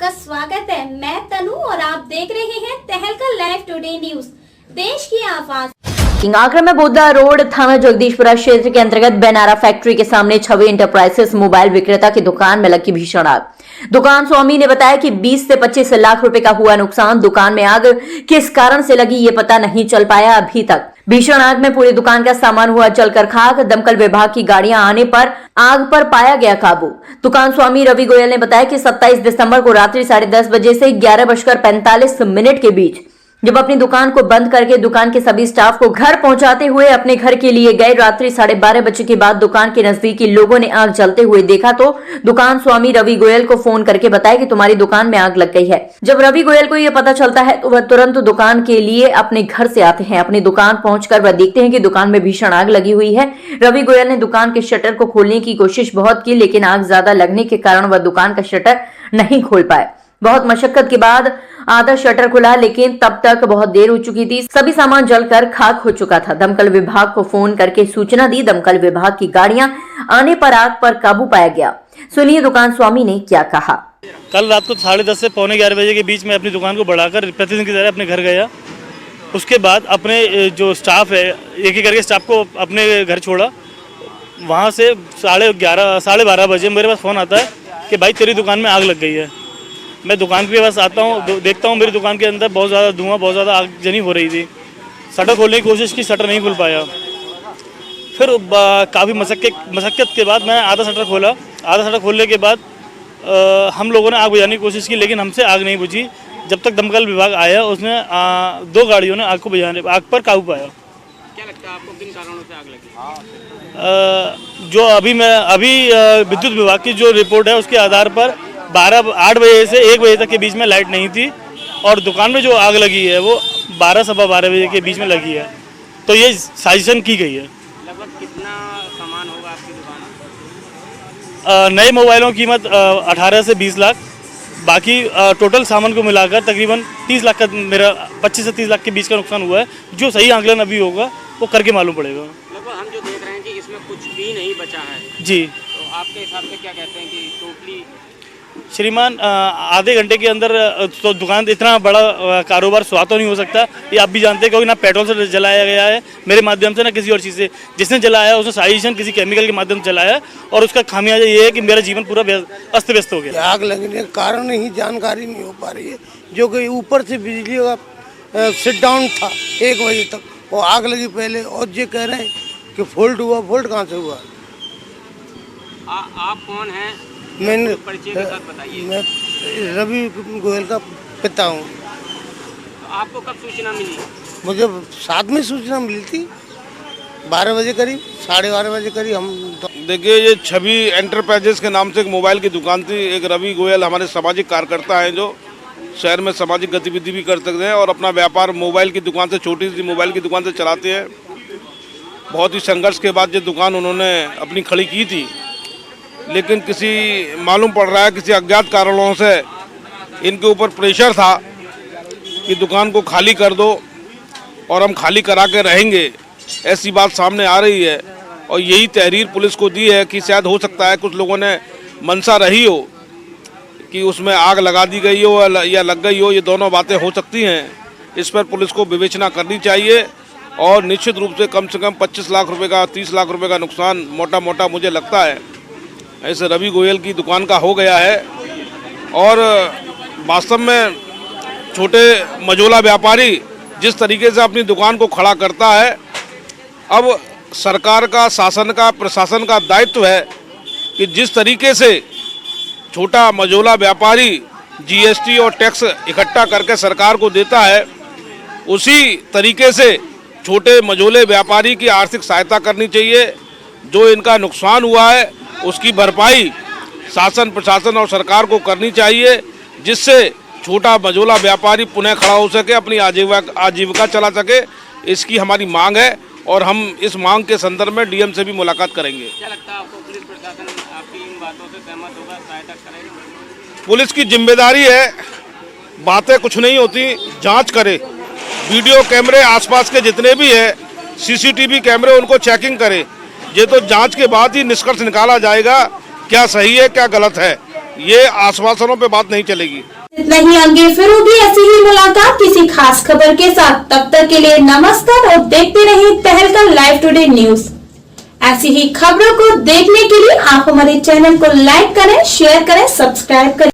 आपका स्वागत है। मैं तनु और आप देख रहे हैं तहलका लाइव टुडे न्यूज, देश की आवाज। आगरा में बोदा रोड थाना जगदीशपुरा क्षेत्र के अंतर्गत बेनारा फैक्ट्री के सामने छवि इंटरप्राइजेस मोबाइल विक्रेता की दुकान में लगी भीषण आग। दुकान स्वामी ने बताया कि 20 से 25 लाख रुपए का हुआ नुकसान। दुकान में आग किस कारण से लगी ये पता नहीं चल पाया अभी तक। भीषण आग में पूरी दुकान का सामान हुआ जलकर खाक। दमकल विभाग की गाड़ियां आने पर आग पर पाया गया काबू। दुकान स्वामी रवि गोयल ने बताया कि 27 दिसंबर को रात्रि 10:30 बजे से 11:45 के बीच जब अपनी दुकान को बंद करके दुकान के सभी स्टाफ को घर पहुंचाते हुए अपने घर के लिए गए, रात्रि 12:30 बजे के बाद दुकान के नजदीकी लोगों ने आग जलते हुए देखा तो दुकान स्वामी रवि गोयल को फोन करके बताया कि तुम्हारी दुकान में आग लग गई है। जब रवि गोयल को यह पता चलता है तो वह तुरंत दुकान के लिए अपने घर से आते हैं। अपनी दुकान पहुंचकर वह देखते हैं कि दुकान में भीषण आग लगी हुई है। रवि गोयल ने दुकान के शटर को खोलने की कोशिश बहुत की, लेकिन आग ज्यादा लगने के कारण वह दुकान का शटर नहीं खोल पाए। बहुत मशक्कत के बाद आधा शटर खुला, लेकिन तब तक बहुत देर हो चुकी थी। सभी सामान जलकर खाक हो चुका था। दमकल विभाग को फोन करके सूचना दी। दमकल विभाग की गाड़ियां आने पर आग पर काबू पाया गया। सुनिए दुकान स्वामी ने क्या कहा। कल रात को 10:30 से पौने 11 बजे के बीच में अपनी दुकान को बढ़ाकर प्रतिदिन की तरह अपने घर गया। उसके बाद अपने जो स्टाफ है, एक एक करके स्टाफ को अपने घर छोड़ा। वहाँ से 11:30 साढ़े 12 बजे मेरे पास फ़ोन आता है कि भाई तेरी दुकान में आग लग गई है। मैं दुकान के पास आता हूँ, देखता हूँ मेरी दुकान के अंदर बहुत ज़्यादा धुआं, बहुत ज़्यादा आगजनी हो रही थी। शटर खोलने की कोशिश की, शटर नहीं खुल पाया। फिर काफ़ी मशक्क़त के बाद मैंने आधा शटर खोला। आधा शटर खोलने के बाद हम लोगों ने आग बुझाने की कोशिश की, लेकिन हमसे आग नहीं बुझी। जब तक दमकल विभाग आया, उसने 2 गाड़ियों ने आग पर काबू पाया। क्या लगता है आपको किन कारणों से आग लगी? जो अभी विद्युत विभाग की जो रिपोर्ट है उसके आधार पर 8 बजे से 1 बजे तक के बीच में लाइट नहीं थी और दुकान में जो आग लगी है वो 12 सवा 12 बजे के बीच में लगी है। तो ये साजिशन की गई है। लगभग कितना सामान होगा आपकी दुकान? नए मोबाइलों की कीमत 18 से 20 लाख, बाकी टोटल सामान को मिलाकर तकरीबन 30 लाख का, मेरा 25 से 30 लाख के बीच का नुकसान हुआ है। जो सही आंकलन अभी होगा वो करके मालूम पड़ेगा। लगभग हम जो देख रहे हैं कि इसमें कुछ भी नहीं बचा है जी, तो आपके हिसाब से क्या कहते हैं कि टोटली? श्रीमान, आधे घंटे के अंदर तो दुकान इतना बड़ा कारोबार स्वाहा तो नहीं हो सकता। ये आप भी जानते हैं, क्योंकि ना पेट्रोल से जलाया गया है मेरे माध्यम से, ना किसी और चीज़ से। जिसने जलाया उसने साजिशन किसी केमिकल के माध्यम से जलाया और उसका खामियाजा ये है कि मेरा जीवन पूरा अस्त व्यस्त हो गया। आग लगने के कारण ही जानकारी नहीं हो पा रही है, जो कि ऊपर से बिजली का सिट डाउन था 1 बजे तक, वो आग लगी पहले। और ये कह रहे हैं कि फॉल्ट हुआ। फॉल्ट कहाँ से हुआ? आप कौन हैं? मैंने परिचय के साथ बताइए। मैं रवि गोयल का पिता हूँ। तो आपको कब सूचना मिली? मुझे साथ में सूचना मिली थी 12 बजे करीब, 12:30 बजे करीब। हम देखिए, ये छवि एंटरप्राइजेस के नाम से एक मोबाइल की दुकान थी। एक रवि गोयल हमारे सामाजिक कार्यकर्ता हैं जो शहर में सामाजिक गतिविधि भी कर सकते हैं और अपना व्यापार मोबाइल की दुकान से, छोटी सी मोबाइल की दुकान से चलाते हैं। बहुत ही संघर्ष के बाद ये दुकान उन्होंने अपनी खड़ी की थी, लेकिन किसी मालूम पड़ रहा है किसी अज्ञात कारणों से इनके ऊपर प्रेशर था कि दुकान को खाली कर दो और हम खाली करा के रहेंगे, ऐसी बात सामने आ रही है। और यही तहरीर पुलिस को दी है कि शायद हो सकता है कुछ लोगों ने मंशा रही हो कि उसमें आग लगा दी गई हो या लग गई हो। ये दोनों बातें हो सकती हैं। इस पर पुलिस को विवेचना करनी चाहिए और निश्चित रूप से कम 25 लाख रुपये का, 30 लाख रुपये का नुकसान मोटा मोटा मुझे लगता है ऐसे रवि गोयल की दुकान का हो गया है। और वास्तव में छोटे मझोला व्यापारी जिस तरीके से अपनी दुकान को खड़ा करता है, अब सरकार का, शासन का, प्रशासन का दायित्व है कि जिस तरीके से छोटा मझोला व्यापारी जीएसटी और टैक्स इकट्ठा करके सरकार को देता है, उसी तरीके से छोटे मझोले व्यापारी की आर्थिक सहायता करनी चाहिए। जो इनका नुकसान हुआ है उसकी भरपाई शासन, प्रशासन और सरकार को करनी चाहिए, जिससे छोटा मझोला व्यापारी पुनः खड़ा हो सके, अपनी आजीविका चला सके। इसकी हमारी मांग है और हम इस मांग के संदर्भ में डीएम से भी मुलाकात करेंगे। क्या लगता है आपको पुलिस प्रशासन आपकी इन बातों से सहमत होगा, सहायता करेगा? पुलिस की जिम्मेदारी है, बातें कुछ नहीं होती, जांच करे। वीडियो कैमरे आसपास के जितने भी है, सीसीटीवी कैमरे, उनको चेकिंग करे। ये तो जांच के बाद ही निष्कर्ष निकाला जाएगा क्या सही है क्या गलत है। ये आश्वासनों पे बात नहीं चलेगी। इतना ही, आगे फिर होगी ऐसी ही मुलाकात किसी खास खबर के साथ। तब तक के लिए नमस्कार और देखते रहिए तहलका लाइव टुडे न्यूज। ऐसी ही खबरों को देखने के लिए आप हमारे चैनल को लाइक करें, शेयर करें, सब्सक्राइब करें।